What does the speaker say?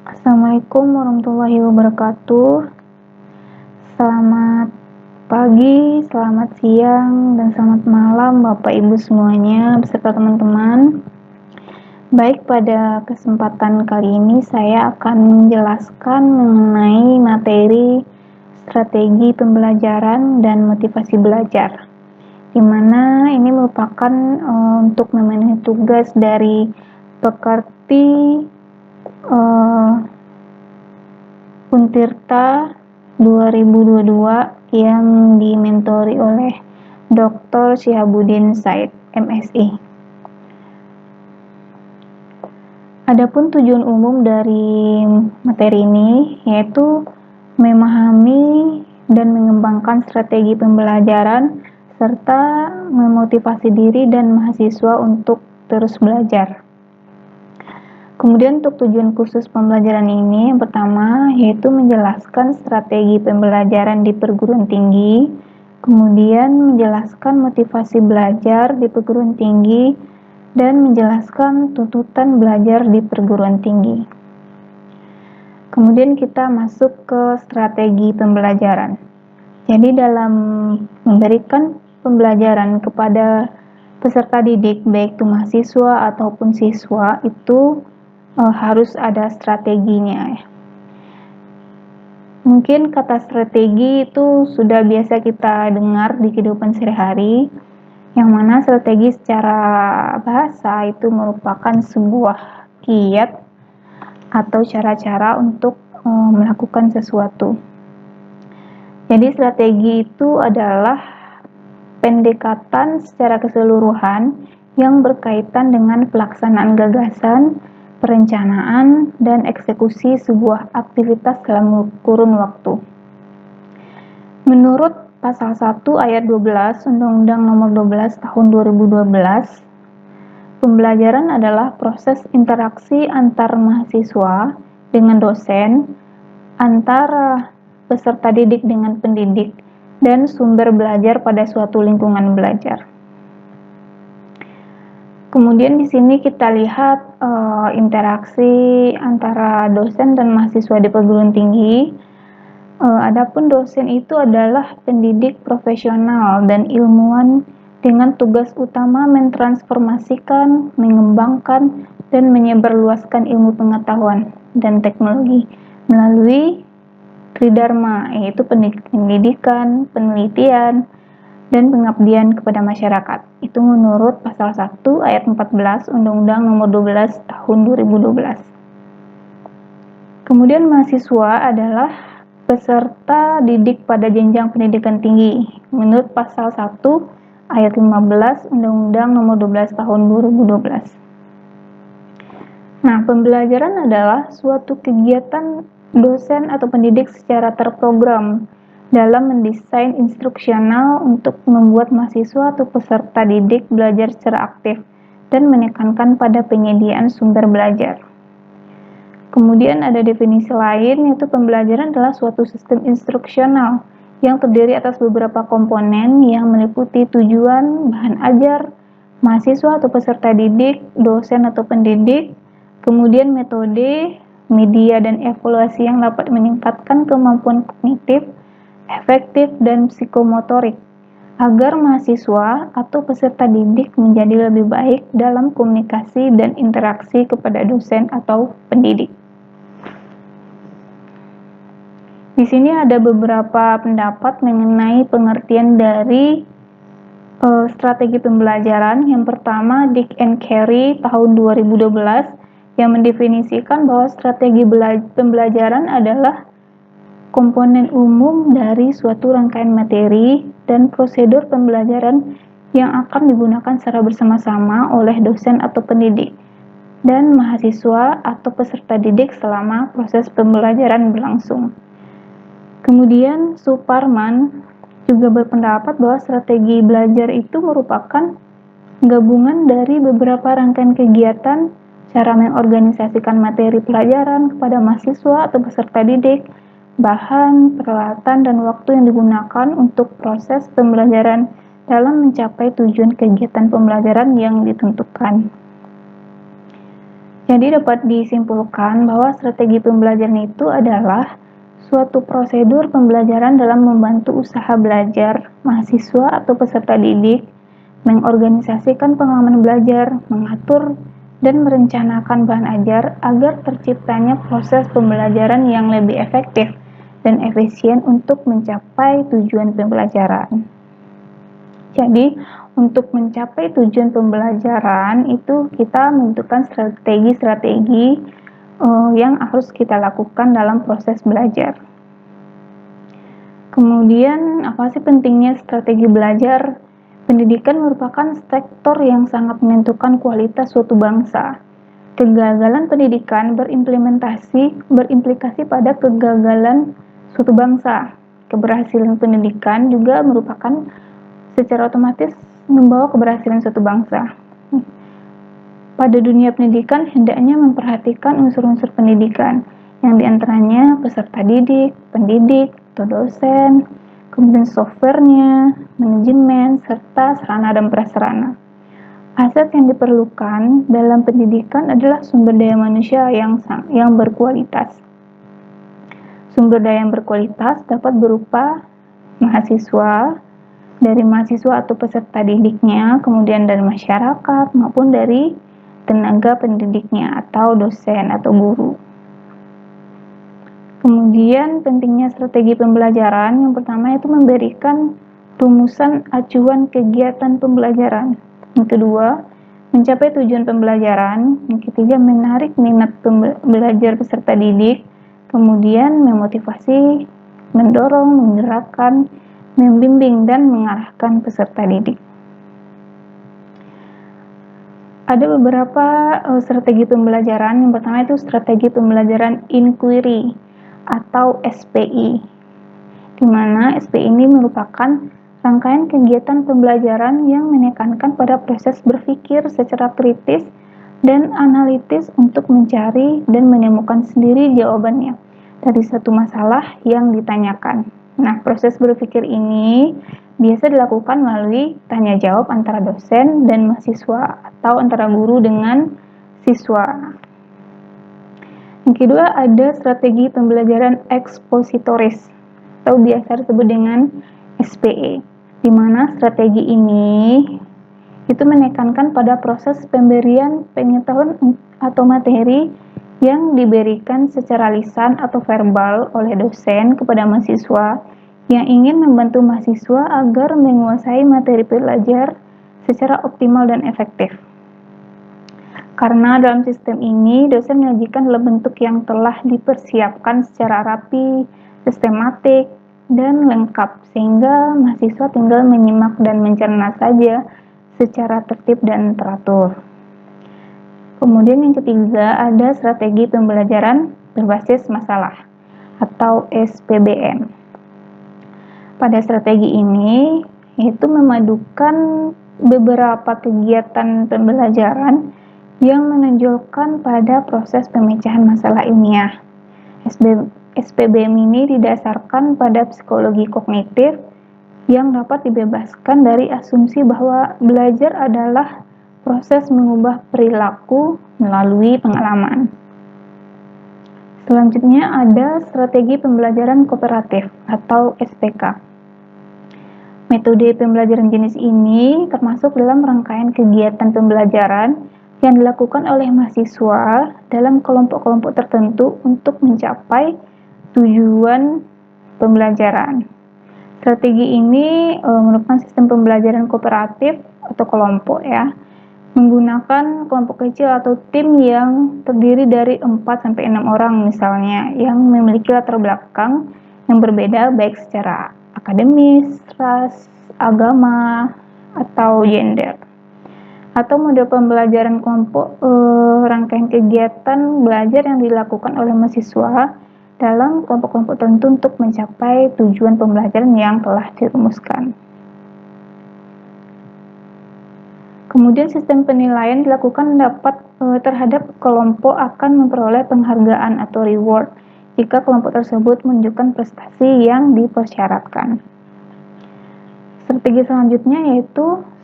Assalamualaikum warahmatullahi wabarakatuh. Selamat pagi, selamat siang, dan selamat malam Bapak Ibu semuanya beserta teman-teman. Baik, pada kesempatan kali ini saya akan menjelaskan mengenai materi strategi pembelajaran dan motivasi belajar, di mana ini merupakan untuk memenuhi tugas dari Pekerti Untirta 2022 yang dimentori oleh Dr. Syihabuddin Said, MSI. Adapun tujuan umum dari materi ini yaitu memahami dan mengembangkan strategi pembelajaran serta memotivasi diri dan mahasiswa untuk terus belajar. Kemudian untuk tujuan khusus pembelajaran ini, yang pertama yaitu menjelaskan strategi pembelajaran di perguruan tinggi, kemudian menjelaskan motivasi belajar di perguruan tinggi, dan menjelaskan tuntutan belajar di perguruan tinggi. Kemudian kita masuk ke strategi pembelajaran. Jadi dalam memberikan pembelajaran kepada peserta didik, baik itu mahasiswa ataupun siswa, itu harus ada strateginya. Mungkin kata strategi itu sudah biasa kita dengar di kehidupan sehari-hari, yang mana strategi secara bahasa itu merupakan sebuah kiat atau cara-cara untuk melakukan sesuatu. Jadi strategi itu adalah pendekatan secara keseluruhan yang berkaitan dengan pelaksanaan gagasan, perencanaan, dan eksekusi sebuah aktivitas dalam kurun waktu. Menurut Pasal 1 Ayat 12 Undang-Undang Nomor 12 Tahun 2012, pembelajaran adalah proses interaksi antar mahasiswa dengan dosen, antara peserta didik dengan pendidik, dan sumber belajar pada suatu lingkungan belajar. Kemudian di sini kita lihat interaksi antara dosen dan mahasiswa di perguruan tinggi. Adapun dosen itu adalah pendidik profesional dan ilmuwan dengan tugas utama mentransformasikan, mengembangkan, dan menyebarluaskan ilmu pengetahuan dan teknologi melalui tridharma, yaitu pendidikan, penelitian, dan pengabdian kepada masyarakat. Itu menurut Pasal 1 Ayat 14 Undang-Undang Nomor 12 Tahun 2012. Kemudian mahasiswa adalah peserta didik pada jenjang pendidikan tinggi menurut Pasal 1 Ayat 15 Undang-Undang Nomor 12 Tahun 2012. Nah, pembelajaran adalah suatu kegiatan dosen atau pendidik secara terprogram dalam mendesain instruksional untuk membuat mahasiswa atau peserta didik belajar secara aktif dan menekankan pada penyediaan sumber belajar. Kemudian ada definisi lain, yaitu pembelajaran adalah suatu sistem instruksional yang terdiri atas beberapa komponen yang meliputi tujuan, bahan ajar, mahasiswa atau peserta didik, dosen atau pendidik, kemudian metode, media, dan evaluasi yang dapat meningkatkan kemampuan kognitif, efektif, dan psikomotorik agar mahasiswa atau peserta didik menjadi lebih baik dalam komunikasi dan interaksi kepada dosen atau pendidik. Di sini ada beberapa pendapat mengenai pengertian dari strategi pembelajaran. Yang pertama, Dick and Carey tahun 2012 yang mendefinisikan bahwa strategi pembelajaran adalah komponen umum dari suatu rangkaian materi dan prosedur pembelajaran yang akan digunakan secara bersama-sama oleh dosen atau pendidik dan mahasiswa atau peserta didik selama proses pembelajaran berlangsung. Kemudian Suparman juga berpendapat bahwa strategi belajar itu merupakan gabungan dari beberapa rangkaian kegiatan, cara mengorganisasikan materi pelajaran kepada mahasiswa atau peserta didik, bahan, peralatan, dan waktu yang digunakan untuk proses pembelajaran dalam mencapai tujuan kegiatan pembelajaran yang ditentukan. Jadi dapat disimpulkan bahwa strategi pembelajaran itu adalah suatu prosedur pembelajaran dalam membantu usaha belajar mahasiswa atau peserta didik, mengorganisasikan pengalaman belajar, mengatur dan merencanakan bahan ajar agar terciptanya proses pembelajaran yang lebih efektif dan efisien untuk mencapai tujuan pembelajaran. Jadi, untuk mencapai tujuan pembelajaran itu kita membutuhkan strategi-strategi yang harus kita lakukan dalam proses belajar. Kemudian, apa sih pentingnya strategi belajar? Pendidikan merupakan sektor yang sangat menentukan kualitas suatu bangsa. Kegagalan pendidikan berimplikasi pada kegagalan suatu bangsa. Keberhasilan pendidikan juga merupakan secara otomatis membawa keberhasilan suatu bangsa. Pada dunia pendidikan, hendaknya memperhatikan unsur-unsur pendidikan, yang diantaranya peserta didik, pendidik, atau dosen, kemudian softwarenya, manajemen, serta sarana dan prasarana. Aset yang diperlukan dalam pendidikan adalah sumber daya manusia yang berkualitas. Sumber daya yang berkualitas dapat berupa mahasiswa, dari mahasiswa atau peserta didiknya, kemudian dari masyarakat, maupun dari tenaga pendidiknya atau dosen atau guru. Kemudian pentingnya strategi pembelajaran, yang pertama itu memberikan rumusan acuan kegiatan pembelajaran. Yang kedua, mencapai tujuan pembelajaran. Yang ketiga, menarik minat belajar peserta didik. Kemudian memotivasi, mendorong, menggerakkan, membimbing dan mengarahkan peserta didik. Ada beberapa strategi pembelajaran. Yang pertama itu strategi pembelajaran inquiry atau SPI, di mana SPI ini merupakan rangkaian kegiatan pembelajaran yang menekankan pada proses berpikir secara kritis dan analitis untuk mencari dan menemukan sendiri jawabannya dari satu masalah yang ditanyakan. Nah, proses berpikir ini biasa dilakukan melalui tanya jawab antara dosen dan mahasiswa atau antara guru dengan siswa. Yang kedua, ada strategi pembelajaran ekspositoris atau biasa disebut dengan SPE, di mana strategi ini itu menekankan pada proses pemberian pengetahuan atau materi yang diberikan secara lisan atau verbal oleh dosen kepada mahasiswa yang ingin membantu mahasiswa agar menguasai materi belajar secara optimal dan efektif. Karena dalam sistem ini, dosen menyajikan dalam bentuk yang telah dipersiapkan secara rapi, sistematik, dan lengkap, sehingga mahasiswa tinggal menyimak dan mencerna saja secara tertib dan teratur. Kemudian yang ketiga, ada strategi pembelajaran berbasis masalah atau SPBM. Pada strategi ini, yaitu memadukan beberapa kegiatan pembelajaran yang menonjolkan pada proses pemecahan masalah ilmiah. SPBM ini didasarkan pada psikologi kognitif yang dapat dibebaskan dari asumsi bahwa belajar adalah proses mengubah perilaku melalui pengalaman. Selanjutnya ada strategi pembelajaran kooperatif atau SPK. Metode pembelajaran jenis ini termasuk dalam rangkaian kegiatan pembelajaran yang dilakukan oleh mahasiswa dalam kelompok-kelompok tertentu untuk mencapai tujuan pembelajaran. Strategi ini merupakan sistem pembelajaran kooperatif atau kelompok ya, menggunakan kelompok kecil atau tim yang terdiri dari 4-6 orang misalnya, yang memiliki latar belakang yang berbeda baik secara akademis, ras, agama, atau gender. Atau model pembelajaran kelompok rangkaian kegiatan belajar yang dilakukan oleh mahasiswa dalam kelompok-kelompok tertentu untuk mencapai tujuan pembelajaran yang telah dirumuskan. Kemudian sistem penilaian dilakukan terhadap kelompok akan memperoleh penghargaan atau reward jika kelompok tersebut menunjukkan prestasi yang dipersyaratkan. Strategi selanjutnya yaitu